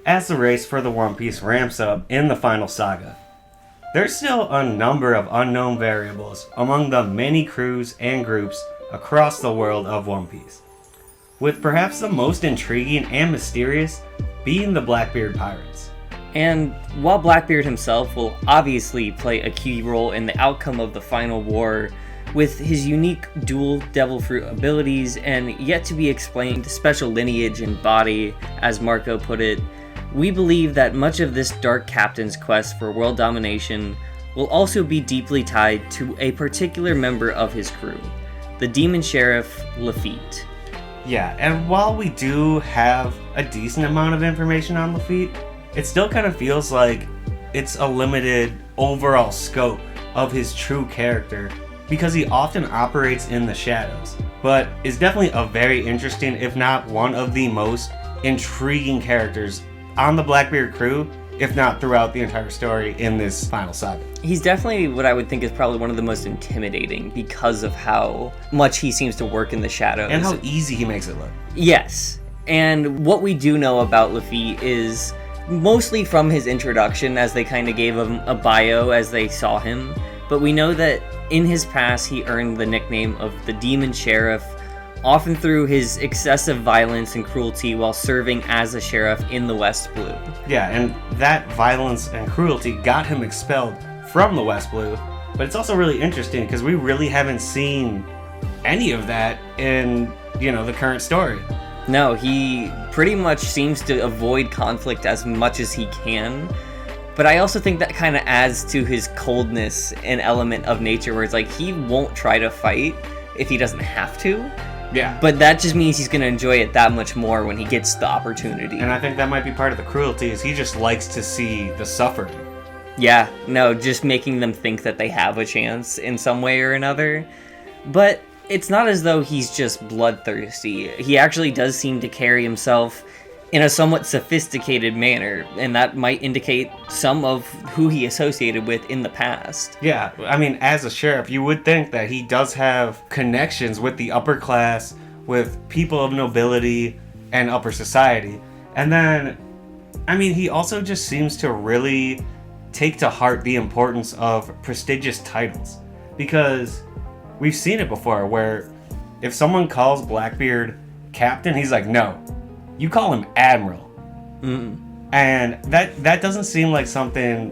as the race for the One Piece ramps up in the final saga. There's still a number of unknown variables among the many crews and groups across the world of One Piece, with perhaps the most intriguing and mysterious being the Blackbeard pirates. And while Blackbeard himself will obviously play a key role in the outcome of the final war, with his unique dual devil fruit abilities and yet to be explained special lineage and body, as Marco put it, we believe that much of this Dark Captain's quest for world domination will also be deeply tied to a particular member of his crew, the Demon Sheriff Laffitte. Yeah, and while we do have a decent amount of information on Laffitte, it still kind of feels like it's a limited overall scope of his true character, because he often operates in the shadows, but is definitely a very interesting, if not one of the most intriguing characters on the Blackbeard crew, if not throughout the entire story in this final saga. He's definitely what I would think is probably one of the most intimidating because of how much he seems to work in the shadows. And how easy he makes it look. Yes, and what we do know about Laffitte is mostly from his introduction, as they kind of gave him a bio as they saw him, but we know that in his past he earned the nickname of the Demon Sheriff, often through his excessive violence and cruelty while serving as a sheriff in the West Blue. Yeah, and that violence and cruelty got him expelled from the West Blue, but it's also really interesting because we really haven't seen any of that in, the current story. No, he pretty much seems to avoid conflict as much as he can, but I also think that kind of adds to his coldness and element of nature, where it's like he won't try to fight if he doesn't have to. Yeah. But that just means he's going to enjoy it that much more when he gets the opportunity. And I think that might be part of the cruelty, is he just likes to see the suffering. Yeah, no, just making them think that they have a chance in some way or another. But it's not as though he's just bloodthirsty. He actually does seem to carry himself in a somewhat sophisticated manner, and that might indicate some of who he associated with in the past. Yeah, I mean, as a sheriff, you would think that he does have connections with the upper class, with people of nobility and upper society. And then, I mean, he also just seems to really take to heart the importance of prestigious titles. Because we've seen it before, where if someone calls Blackbeard captain, he's like, no. You call him Admiral. Mm. And that doesn't seem like something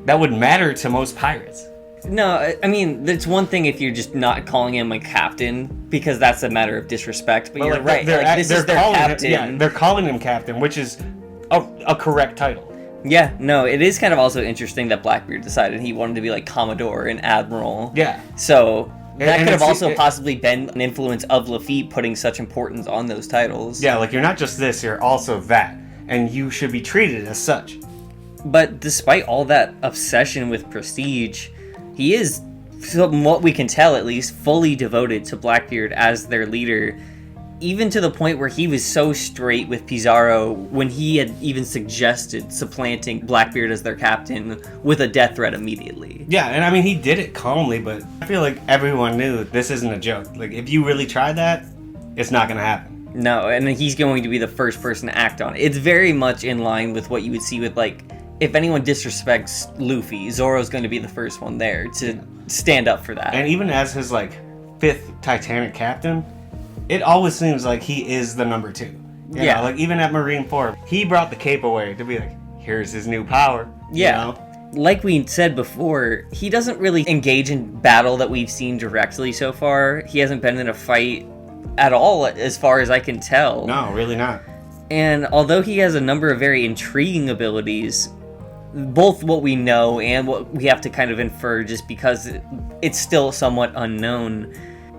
that would matter to most pirates. No, I mean, it's one thing if you're just not calling him a captain, because that's a matter of disrespect, but you're right. This is their captain. They're calling him captain, which is a correct title. Yeah, no, it is kind of also interesting that Blackbeard decided he wanted to be like Commodore and Admiral. Yeah. So that could have also possibly been an influence of Laffitte putting such importance on those titles. Yeah, like you're not just this, you're also that. And you should be treated as such. But despite all that obsession with prestige, he is, from what we can tell at least, fully devoted to Blackbeard as their leader. Even to the point where he was so straight with Pizarro when he had even suggested supplanting Blackbeard as their captain with a death threat immediately. Yeah, and I mean, he did it calmly, but I feel like everyone knew this isn't a joke. Like, if you really try that, it's not going to happen. No, and he's going to be the first person to act on it. It's very much in line with what you would see with, like, if anyone disrespects Luffy, Zoro's going to be the first one there to stand up for that. And even as his, like, 5th Titanic captain, it always seems like he is the number 2. You know, like even at Marineford, he brought the cape away to be like, here's his new power. Yeah. You know? Like we said before, he doesn't really engage in battle that we've seen directly so far. He hasn't been in a fight at all, as far as I can tell. No, really not. And although he has a number of very intriguing abilities, both what we know and what we have to kind of infer just because it's still somewhat unknown,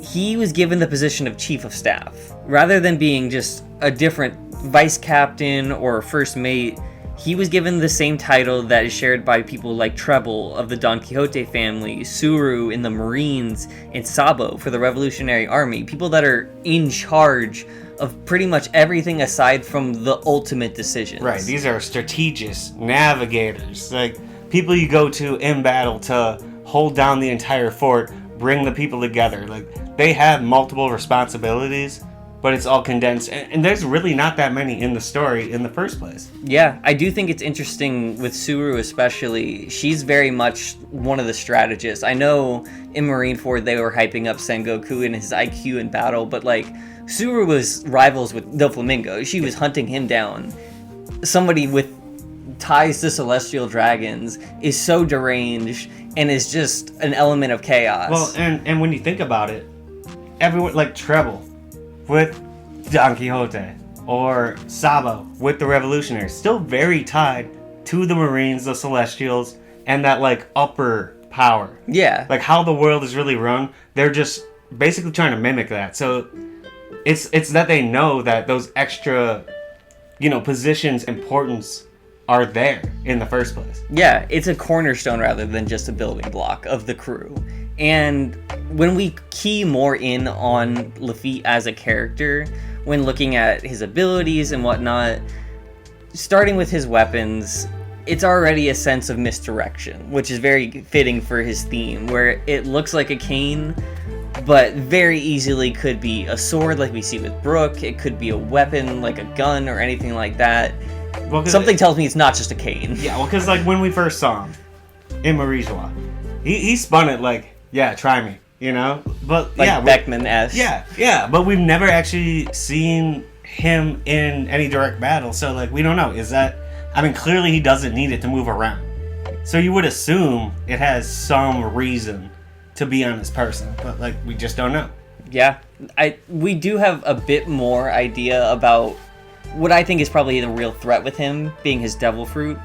he was given the position of chief of staff. Rather than being just a different vice captain or first mate, he was given the same title that is shared by people like Treble of the Don Quixote family, Suru in the Marines, and Sabo for the Revolutionary Army. People that are in charge of pretty much everything aside from the ultimate decisions. Right, these are strategists, navigators, like people you go to in battle to hold down the entire fort, bring the people together. Like, they have multiple responsibilities, but it's all condensed. And there's really not that many in the story in the first place. Yeah, I do think it's interesting with Suru especially. She's very much one of the strategists. I know in Marineford they were hyping up Sengoku and his IQ in battle, but like Suru was rivals with Doflamingo. She was hunting him down. Somebody with ties to celestial dragons is so deranged and is just an element of chaos. Well, and when you think about it, everyone like Treble with Don Quixote or Sabo with the Revolutionaries, still very tied to the Marines, the Celestials, and that like upper power. Yeah. Like how the world is really run, they're just basically trying to mimic that. So it's that they know that those extra, positions, importance are there in the first place. Yeah, it's a cornerstone rather than just a building block of the crew. And when we key more in on Laffitte as a character, when looking at his abilities and whatnot, starting with his weapons, it's already a sense of misdirection, which is very fitting for his theme, where it looks like a cane, but very easily could be a sword like we see with Brooke. It could be a weapon like a gun or anything like that. Well, something tells me it's not just a cane. Yeah, well, because like when we first saw him in Marie-Joie, he spun it like, yeah, try me, But like yeah, Beckman-esque. Yeah, but we've never actually seen him in any direct battle, so like we don't know. Clearly he doesn't need it to move around. So you would assume it has some reason to be on this person, but like we just don't know. Yeah, we do have a bit more idea about what I think is probably the real threat with him, being his devil fruit.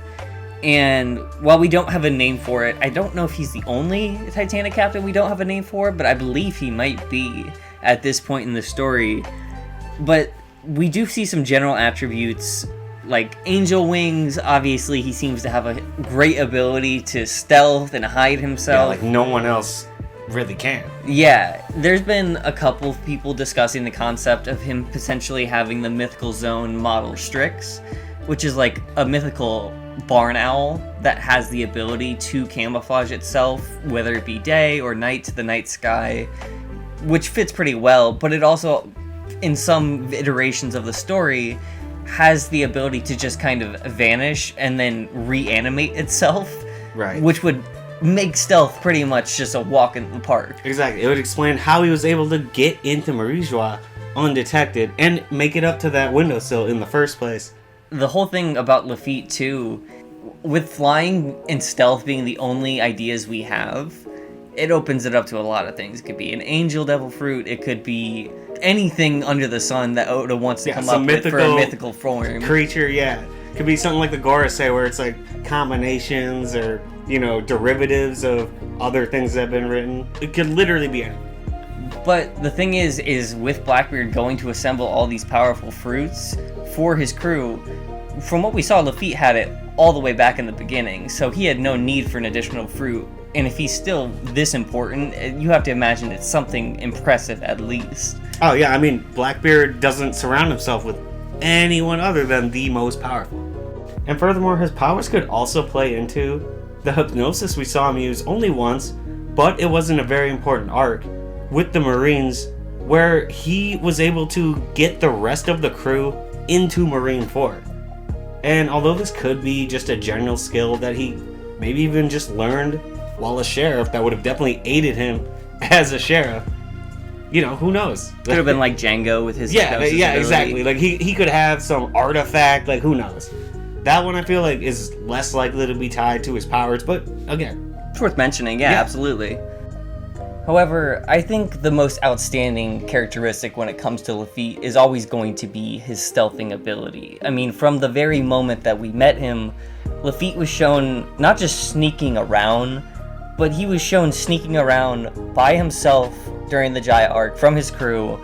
And while we don't have a name for it, I don't know if he's the only Titanic captain we don't have a name for, but I believe he might be at this point in the story. But we do see some general attributes, like angel wings. Obviously, he seems to have a great ability to stealth and hide himself. Yeah, like no one else really can. Yeah, there's been a couple of people discussing the concept of him potentially having the mythical zone model Strix, which is like a mythical barn owl that has the ability to camouflage itself, whether it be day or night, to the night sky, which fits pretty well, but it also, in some iterations of the story, has the ability to just kind of vanish and then reanimate itself, right? Which would make stealth pretty much just a walk in the park. Exactly. It would explain how he was able to get into Marie-Joie undetected and make it up to that windowsill in the first place. The whole thing about Laffitte, too, with flying and stealth being the only ideas we have, it opens it up to a lot of things. It could be an angel devil fruit, it could be anything under the sun that Oda wants to come up with for a mythical form. Creature, yeah. It could be something like the Gorosei, where it's like combinations or, derivatives of other things that have been written. It could literally be anything. But the thing is with Blackbeard going to assemble all these powerful fruits for his crew, from what we saw, Laffitte had it all the way back in the beginning, so he had no need for an additional fruit. And if he's still this important, you have to imagine it's something impressive at least. Oh yeah, Blackbeard doesn't surround himself with anyone other than the most powerful. And furthermore, his powers could also play into the hypnosis we saw him use only once, but it wasn't a very important arc, with the Marines, where he was able to get the rest of the crew into Marineford. And although this could be just a general skill that he maybe even just learned while a sheriff, that would have definitely aided him as a sheriff, who knows? Could have been like Django with his ability. Exactly. Like he could have some artifact, like who knows? That one I feel like is less likely to be tied to his powers, but again, it's worth mentioning. Yeah, absolutely. However, I think the most outstanding characteristic when it comes to Laffitte is always going to be his stealthing ability. From the very moment that we met him, Laffitte was shown not just sneaking around, but he was shown sneaking around by himself during the Jaya arc from his crew,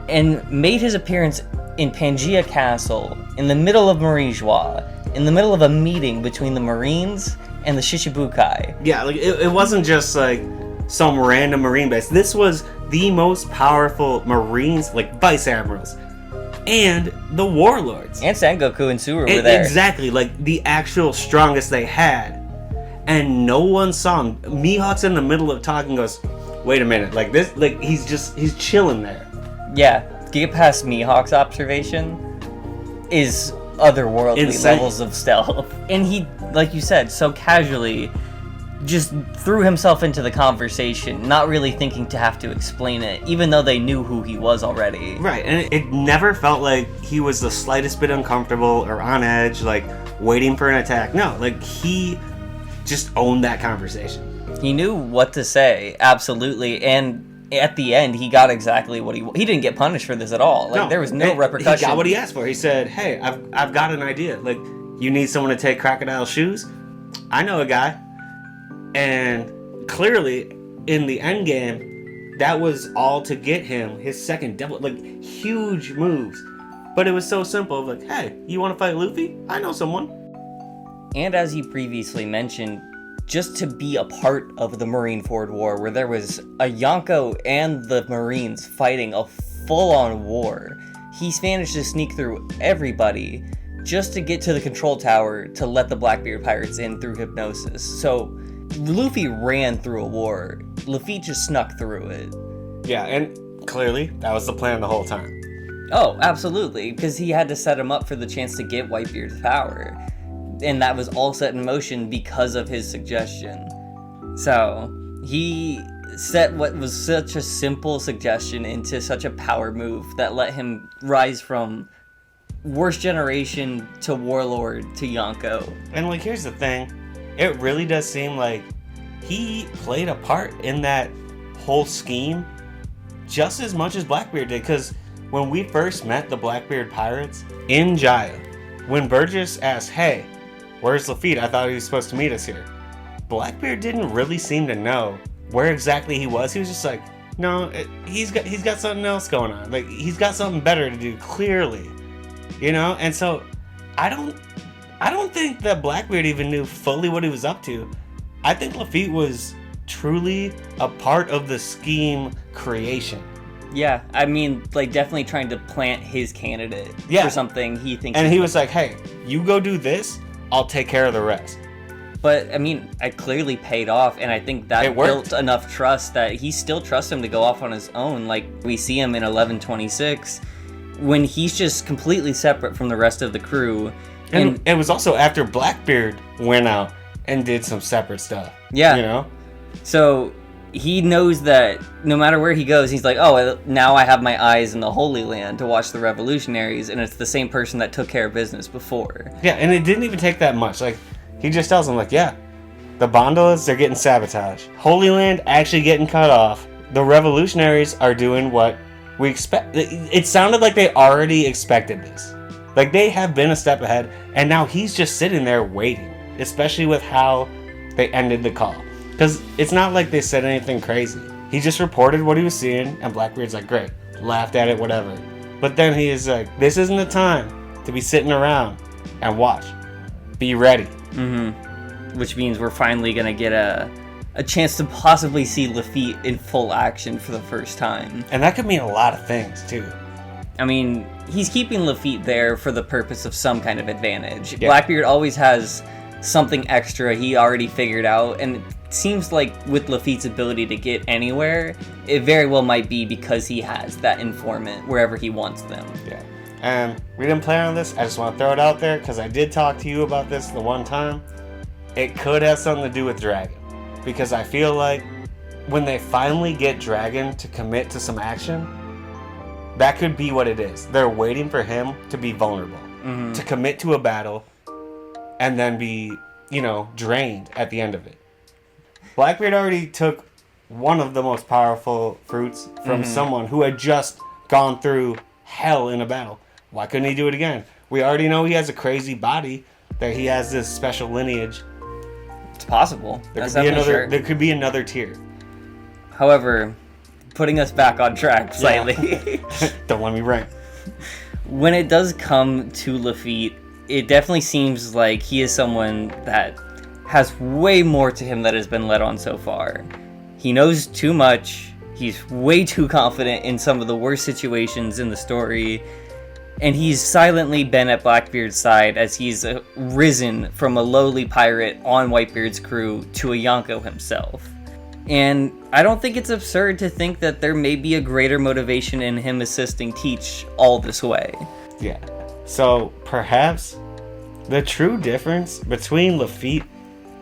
and made his appearance in Pangea Castle, in the middle of Marie-Joie, in the middle of a meeting between the Marines and the Shichibukai. Yeah, like it wasn't just like some random Marine base. This was the most powerful Marines, like Vice Admirals, and the Warlords. And Sengoku and Suru were there. Exactly, like the actual strongest they had. And no one saw him. Mihawk's in the middle of talking, goes, wait a minute, like this, like he's chilling there. Yeah. get past Mihawk's observation is otherworldly Insane. levels of stealth. And he, like you said, so casually just threw himself into the conversation, not really thinking to have to explain it, even though they knew who he was already. Right, and it never felt like he was the slightest bit uncomfortable or on edge, like waiting for an attack. No, like he just owned that conversation. He knew what to say, absolutely, and at the end, he got exactly what he didn't get punished for this at all. Like, there was no repercussion. He got what he asked for. He said, hey, I've got an idea. Like, you need someone to take Crocodile shoes? I know a guy. And clearly, in the end game, that was all to get him his second devil. Like, huge moves. But it was so simple. Like, hey, you want to fight Luffy? I know someone. And as he previously mentioned, just to be a part of the Marineford War, where there was a Yonko and the Marines fighting a full-on war, he's managed to sneak through everybody just to get to the control tower to let the Blackbeard pirates in through hypnosis. So Luffy ran through a war. Laffitte just snuck through it. Yeah, and clearly that was the plan the whole time. Oh, absolutely, because he had to set him up for the chance to get Whitebeard's power. And that was all set in motion because of his suggestion. So, he set what was such a simple suggestion into such a power move that let him rise from worst generation to warlord to Yonko. And, like, here's the thing. It really does seem like he played a part in that whole scheme just as much as Blackbeard did. Because when we first met the Blackbeard pirates in Jaya, when Burgess asked, hey, where's Laffitte? I thought he was supposed to meet us here. Blackbeard didn't really seem to know where exactly he was. He was just like, no, he's got something else going on. Like, he's got something better to do, clearly. You know? And so, I don't think that Blackbeard even knew fully what he was up to. I think Laffitte was truly a part of the scheme creation. Yeah, I mean, like, definitely trying to plant his candidate for something he thinks. And he was like, hey, you go do this, I'll take care of the rest. But, I mean, it clearly paid off, and I think that built enough trust that he still trusts him to go off on his own. Like, we see him in 1126, when he's just completely separate from the rest of the crew. And it was also after Blackbeard went out and did some separate stuff. Yeah. You know? So, he knows that no matter where he goes, he's like, oh, now I have my eyes in the Holy Land to watch the revolutionaries, and it's the same person that took care of business before. Yeah, and it didn't even take that much. Like, he just tells them, like, yeah, the Bondolas, they're getting sabotaged. Holy Land actually getting cut off. The revolutionaries are doing what we expect. It sounded like they already expected this. Like, they have been a step ahead, and now he's just sitting there waiting, especially with how they ended the call. Because it's not like they said anything crazy. He just reported what he was seeing, and Blackbeard's like, great, laughed at it, whatever. But then he is like, this isn't the time to be sitting around and watch. Be ready. Mm-hmm. Which means we're finally going to get a chance to possibly see Laffitte in full action for the first time. And that could mean a lot of things, too. I mean, he's keeping Laffitte there for the purpose of some kind of advantage. Yeah. Blackbeard always has something extra he already figured out, and it seems like with Laffitte's ability to get anywhere, it very well might be because he has that informant wherever he wants them. Yeah. And we didn't plan on this. I just want to throw it out there because I did talk to you about this the one time. It could have something to do with Dragon. Because I feel like when they finally get Dragon to commit to some action, that could be what it is. They're waiting for him to be vulnerable, to commit to a battle, and then be, drained at the end of it. Blackbeard already took one of the most powerful fruits from someone who had just gone through hell in a battle. Why couldn't he do it again? We already know he has a crazy body, that he has this special lineage. It's possible. There could be another tier. However, putting us back on track slightly. Yeah. Don't let me rank. When it does come to Laffitte, it definitely seems like he is someone that has way more to him that has been let on so far. He knows too much. He's way too confident in some of the worst situations in the story. And he's silently been at Blackbeard's side as he's risen from a lowly pirate on Whitebeard's crew to a Yonko himself. And I don't think it's absurd to think that there may be a greater motivation in him assisting Teach all this way. Yeah. So perhaps the true difference between Laffitte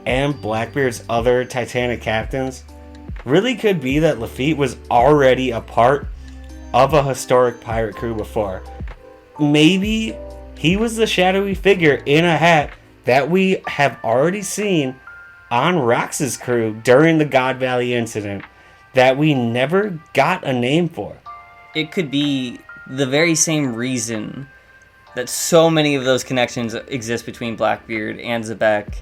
and Blackbeard's other Titanic captains really could be that Laffitte was already a part of a historic pirate crew before. Maybe he was the shadowy figure in a hat that we have already seen on Rox's crew during the God Valley incident that we never got a name for. It could be the very same reason that so many of those connections exist between Blackbeard and Xebec,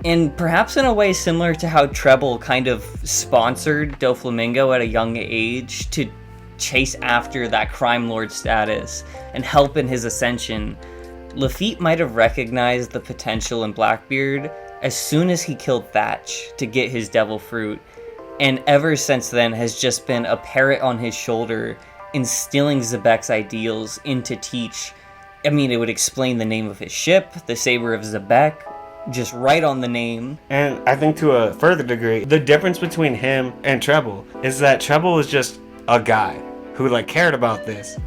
and perhaps in a way similar to how Treble kind of sponsored Doflamingo at a young age to chase after that crime lord status and help in his ascension. Laffitte might have recognized the potential in Blackbeard as soon as he killed Thatch to get his devil fruit, and ever since then has just been a parrot on his shoulder, instilling Xebec's ideals into Teach. I mean, it would explain the name of his ship, the Saber of Xebec, just right on the name. And I think to a further degree, the difference between him and Treble is that Treble is just a guy who cared about this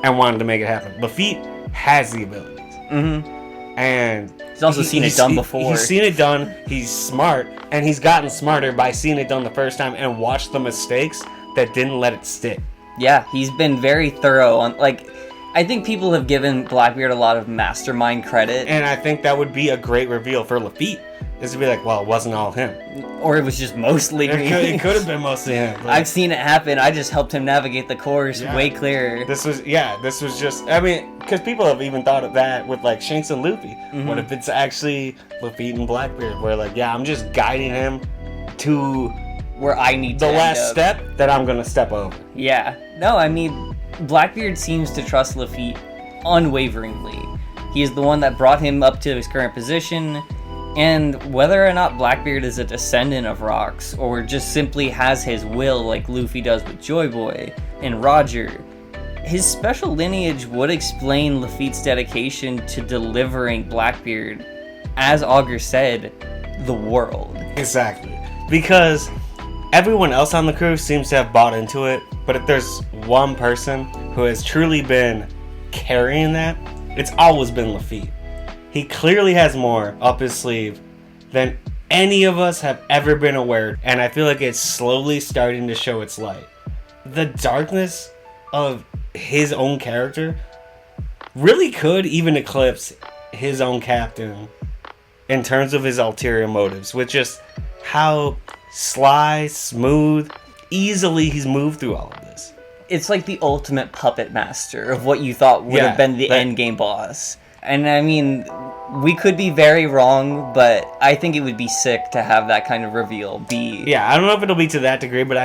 and wanted to make it happen. Laffitte has the abilities. Mm-hmm. And he's also seen it done before. He's seen it done, he's smart, and he's gotten smarter by seeing it done the first time and watched the mistakes that didn't let it stick. Yeah, he's been very thorough on, I think people have given Blackbeard a lot of mastermind credit. And I think that would be a great reveal for Laffitte, is to be well, it wasn't all him. Or it was just mostly me. It could have been mostly him. I've seen it happen. I just helped him navigate the course way clearer. This was just, because people have even thought of that with Shanks and Luffy. Mm-hmm. What if it's actually Laffitte and Blackbeard, where I'm just guiding him to where I need to the last step that I'm going to step over. Yeah. No, I mean, Blackbeard seems to trust Laffitte unwaveringly. He is the one that brought him up to his current position, and whether or not Blackbeard is a descendant of Rox, or just simply has his will like Luffy does with Joy Boy and Roger, his special lineage would explain Laffitte's dedication to delivering Blackbeard, as Augur said, the world. Exactly. Because everyone else on the crew seems to have bought into it, but if there's one person who has truly been carrying that, it's always been Laffitte. He clearly has more up his sleeve than any of us have ever been aware, and I feel like it's slowly starting to show its light. The darkness of his own character really could even eclipse his own captain in terms of his ulterior motives, with just how sly, smooth, easily he's moved through all of this. It's like the ultimate puppet master of what you thought would have been the endgame boss. And I mean, we could be very wrong, but I think it would be sick to have that kind of reveal be... Yeah, I don't know if it'll be to that degree, but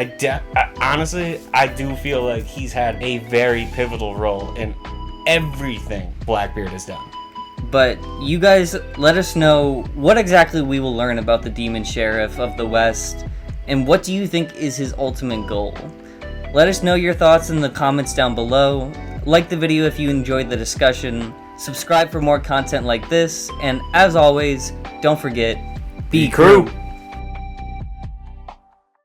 honestly, I do feel like he's had a very pivotal role in everything Blackbeard has done. But you guys, let us know what exactly we will learn about the Demon Sheriff of the West, and what do you think is his ultimate goal? Let us know your thoughts in the comments down below. Like the video if you enjoyed the discussion. Subscribe for more content like this, and as always, don't forget, be crew.